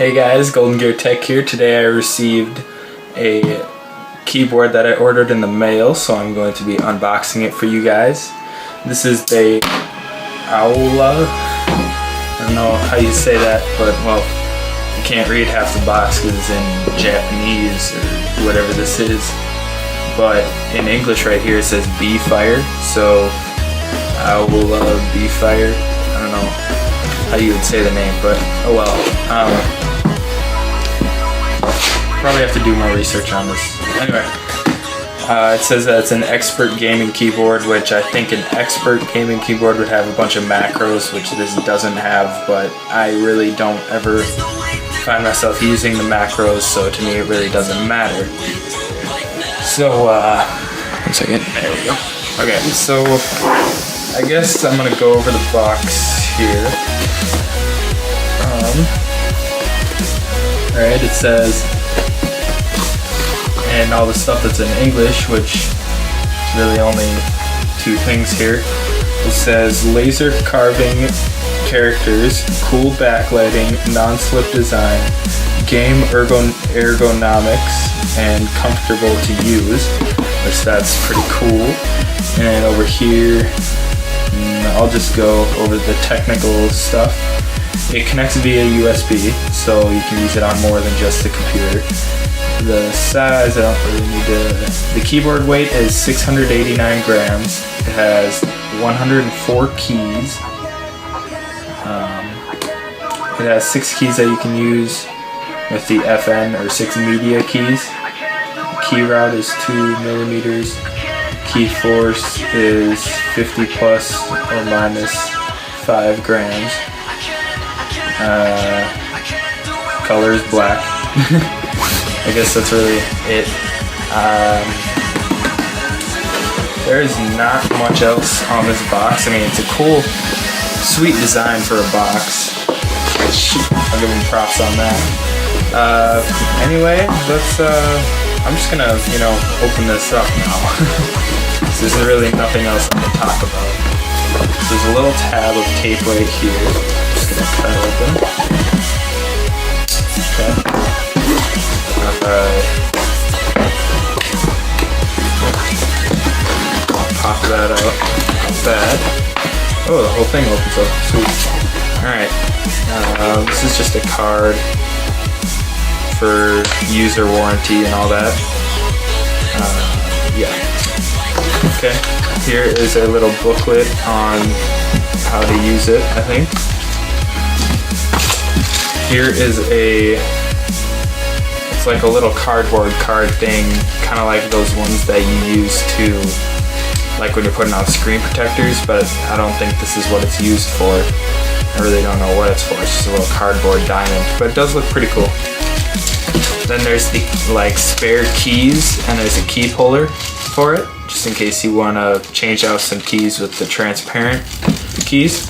Hey guys, Golden Gear Tech here. Today I received a keyboard that I ordered in the mail, so I'm going to be unboxing it for you guys. This is the AULA. I don't know how you say that, but well, you can't read half the box because it's in Japanese or whatever this is. But in English right here it says BeFire, so AULA BeFire. I don't know how you would say the name, but oh well. Probably have to do more research on this. Anyway, it says that it's an expert gaming keyboard, which I think an expert gaming keyboard would have a bunch of macros, which this doesn't have, but I really don't ever find myself using the macros, so to me it really doesn't matter. So, 1 second, there we go. Okay, so I guess I'm gonna go over the box here. Alright, it says, and all the stuff that's in English, which is really only 2 things here. It says laser carving characters, cool backlighting, non-slip design, game ergonomics, and comfortable to use, which that's pretty cool. And over here, I'll just go over the technical stuff. It connects via USB, so you can use it on more than just the computer. The size, I don't really need to... The keyboard weight is 689 grams. It has 104 keys. It has 6 keys that you can use with the FN, or 6 media keys. Key route is 2 millimeters. Key force is 50 plus or minus 5 grams. Color is black. I guess that's really it. There's not much else on this box. I mean, it's a cool, sweet design for a box. I'll give them props on that. Anyway, I'm just gonna, open this up now. So there's really nothing else I can talk about. So there's a little tab of tape right here. Just gonna cut it open. Okay. Pop that out. Not bad. Oh, the whole thing opens up. Sweet. Alright. This is just a card for user warranty and all that. Yeah. Okay. Here is a little booklet on how to use it, I think. Here is it's like a little cardboard card thing, kind of like those ones that you use to, like when you're putting on screen protectors, but I don't think this is what it's used for. I really don't know what it's for. It's just a little cardboard diamond, but it does look pretty cool. Then there's the spare keys, and there's a key puller for it, just in case you want to change out some keys with the transparent keys.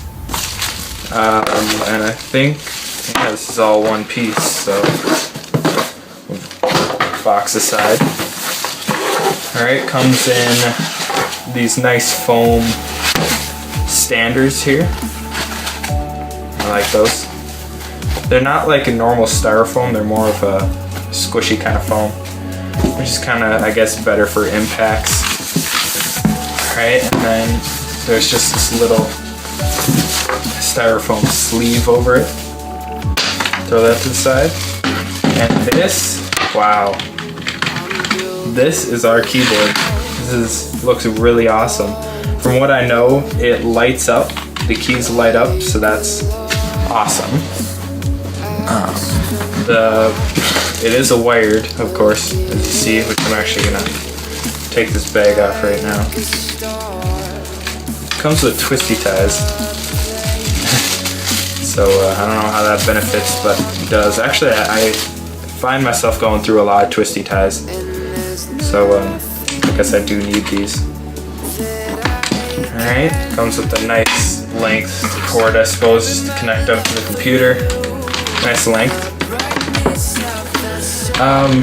And I think this is all one piece, so box aside. Alright, comes in these nice foam standers here. I like those. They're not like a normal styrofoam, they're more of a squishy kind of foam, which is kind of, I guess, better for impacts. Alright, and then there's just this little styrofoam sleeve over it. Throw that to the side. And this, wow. This is our keyboard. This looks really awesome. From what I know, it lights up. The keys light up, so that's awesome. It is a wired, of course, as you see, which I'm actually gonna take this bag off right now. It comes with twisty ties. So I don't know how that benefits, but it does. Actually, I find myself going through a lot of twisty ties. So I guess I do need these. Alright, comes with a nice length cord, I suppose, just to connect up to the computer. Nice length.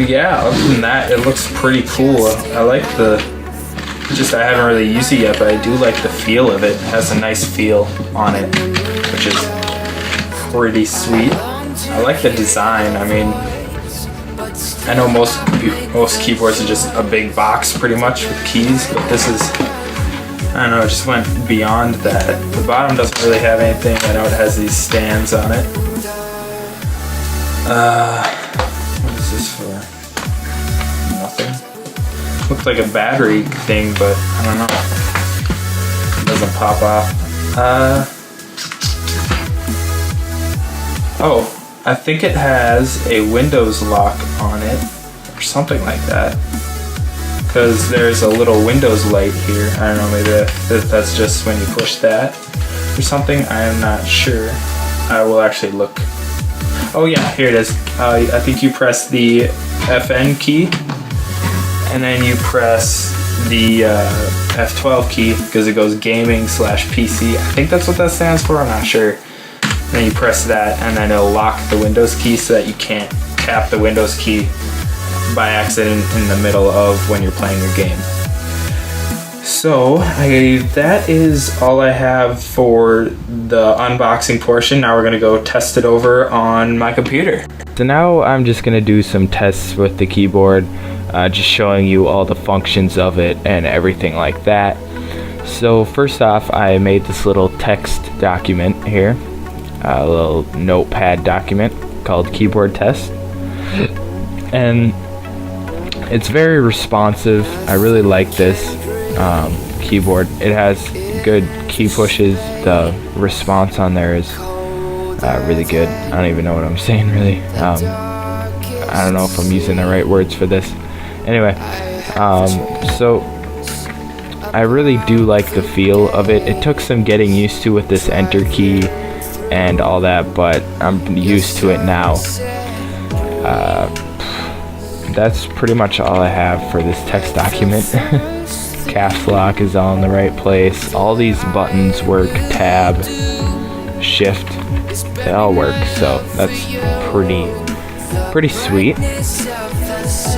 Yeah, other than that, it looks pretty cool. I like I haven't really used it yet, but I do like the feel of it. It has a nice feel on it, which is pretty sweet. I like the design. I mean, I know most keyboards are just a big box pretty much with keys, but this is, I don't know, it just went beyond that. The bottom doesn't really have anything. I know it has these stands on it. What is this for? Nothing. Looks like a battery thing, but I don't know. It doesn't pop off. Oh, I think it has a Windows lock on it, or something like that. Because there's a little Windows light here. I don't know, maybe that's just when you push that or something. I am not sure. I will actually look. Oh yeah, here it is. I think you press the FN key, and then you press the F12 key, because it goes gaming/PC. I think that's what that stands for, I'm not sure. And then you press that, and then it'll lock the Windows key so that you can't tap the Windows key by accident in the middle of when you're playing your game. So that is all I have for the unboxing portion. Now we're gonna go test it over on my computer. So now I'm just gonna do some tests with the keyboard, just showing you all the functions of it and everything like that. So first off, I made this little text document here, a little notepad document called keyboard test, and it's very responsive. I really like this keyboard. It has good key pushes. The response on there is really good. I don't even know what I'm saying really. I don't know if I'm using the right words for this. Anyway, so I really do like the feel of it. It took some getting used to with this enter key and all that, but I'm used to it now. That's pretty much all I have for this text document. Caps lock is all in the right place. All these buttons work. Tab, shift, they all work. So that's pretty sweet.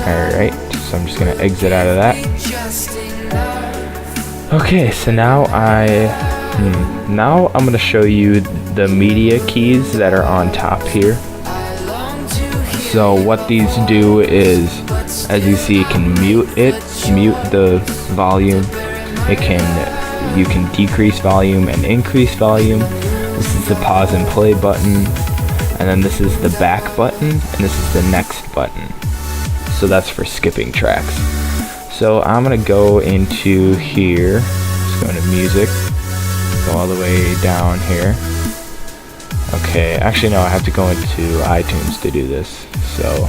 Alright, so I'm just gonna exit out of that. Okay, so now I'm gonna show you the media keys that are on top here. So what these do is, as you see, you can mute the volume. You can decrease volume and increase volume. This is the pause and play button, and then this is the back button, and this is the next button. So that's for skipping tracks. So I'm gonna go into here, just go into music, go all the way down here. Okay, actually no, I have to go into iTunes to do this. So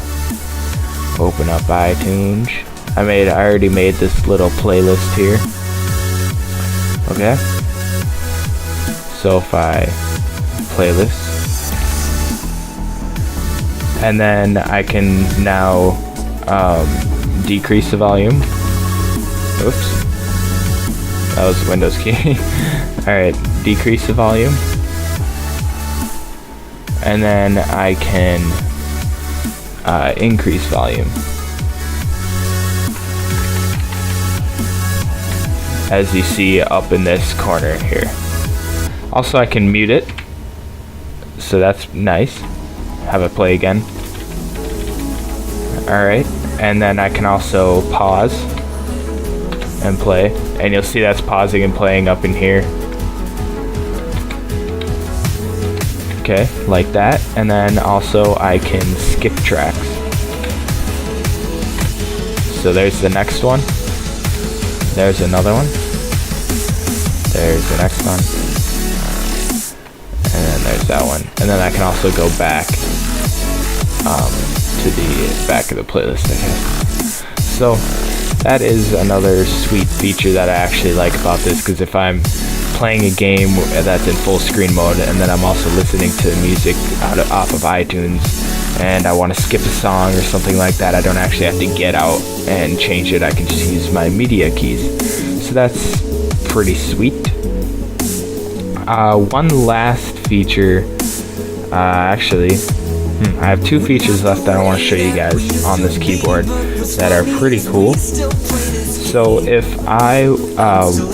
open up iTunes. I already made this little playlist here. Okay. So if I playlist, and then I can now decrease the volume. Oops, that was the Windows key. Alright, decrease the volume, and then I can increase volume. As you see up in this corner here. Also, I can mute it, so that's nice. Have it play again. Alright, and then I can also pause and play, and you'll see that's pausing and playing up in here. Okay, like that. And then also I can skip tracks. So there's the next one. There's another one. There's the next one. And then there's that one. And then I can also go back to the back of the playlist, I guess. So that is another sweet feature that I actually like about this, because if I'm playing a game that's in full screen mode and then I'm also listening to music off of iTunes and I want to skip a song or something like that, I don't actually have to get out and change it. I can just use my media keys. So that's pretty sweet. One last feature, actually, I have two features left that I want to show you guys on this keyboard that are pretty cool. So if I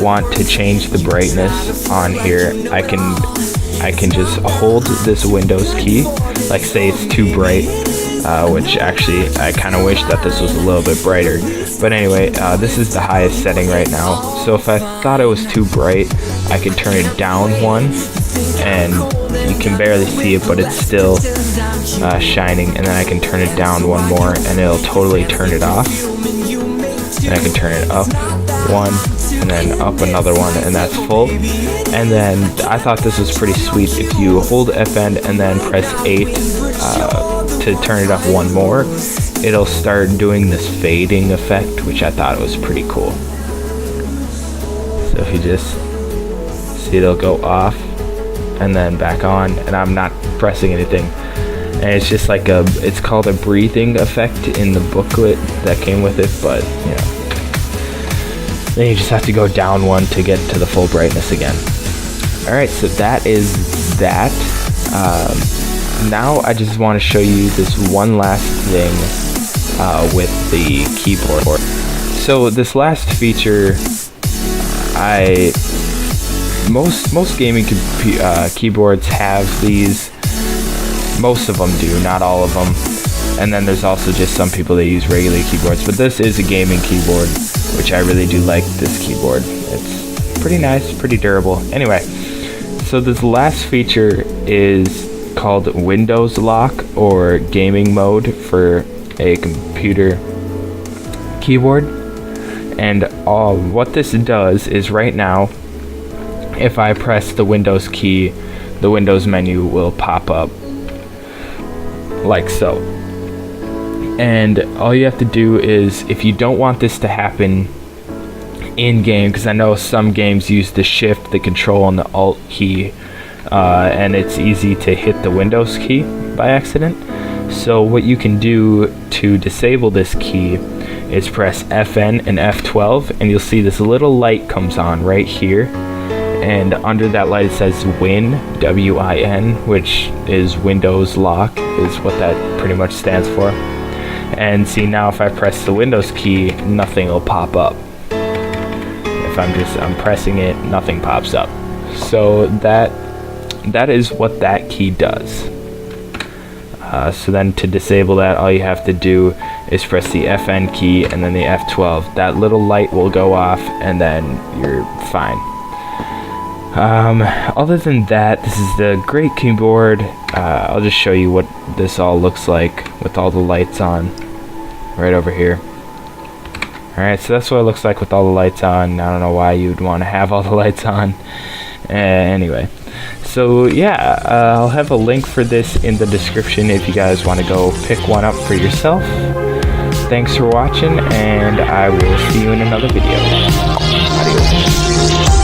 want to change the brightness on here, I can I can just hold this Windows key, like say it's too bright, which actually I kind of wish that this was a little bit brighter. But anyway, this is the highest setting right now. So if I thought it was too bright, I could turn it down one, and you can barely see it, but it's still shining. And then I can turn it down one more, and it'll totally turn it off. And I can turn it up one, and then up another one, and that's full. And then I thought this was pretty sweet. If you hold FN and then press 8 to turn it up one more, it'll start doing this fading effect, which I thought was pretty cool. So if you just see, it'll go off and then back on, and I'm not pressing anything. And it's just like it's called a breathing effect in the booklet that came with it, but you know. Then you just have to go down one to get to the full brightness again. Alright, so that is that. Now I just want to show you this one last thing with the keyboard. So this last feature, most gaming keyboards have these. Most of them do, not all of them. And then there's also just some people that use regular keyboards. But this is a gaming keyboard, which I really do like this keyboard. It's pretty nice, pretty durable. Anyway, so this last feature is called Windows Lock, or gaming mode for a computer keyboard. And what this does is right now, if I press the Windows key, the Windows menu will pop up like so. And all you have to do is, if you don't want this to happen in game, because I know some games use the Shift, the Control, and the Alt key, and it's easy to hit the Windows key by accident. So what you can do to disable this key is press FN and F12, and you'll see this little light comes on right here. And under that light it says Win, W-I-N, which is Windows Lock, is what that pretty much stands for. And see, now if I press the Windows key, nothing will pop up. If I'm pressing it, nothing pops up. So that is what that key does. So then to disable that, all you have to do is press the FN key and then the F12. That little light will go off, and then you're fine. Other than that, this is the great keyboard. I'll just show you what this all looks like with all the lights on right over here. Alright, so that's what it looks like with all the lights on. I don't know why you'd want to have all the lights on. Anyway, so yeah, I'll have a link for this in the description if you guys want to go pick one up for yourself. Thanks for watching, and I will see you in another video. Adios.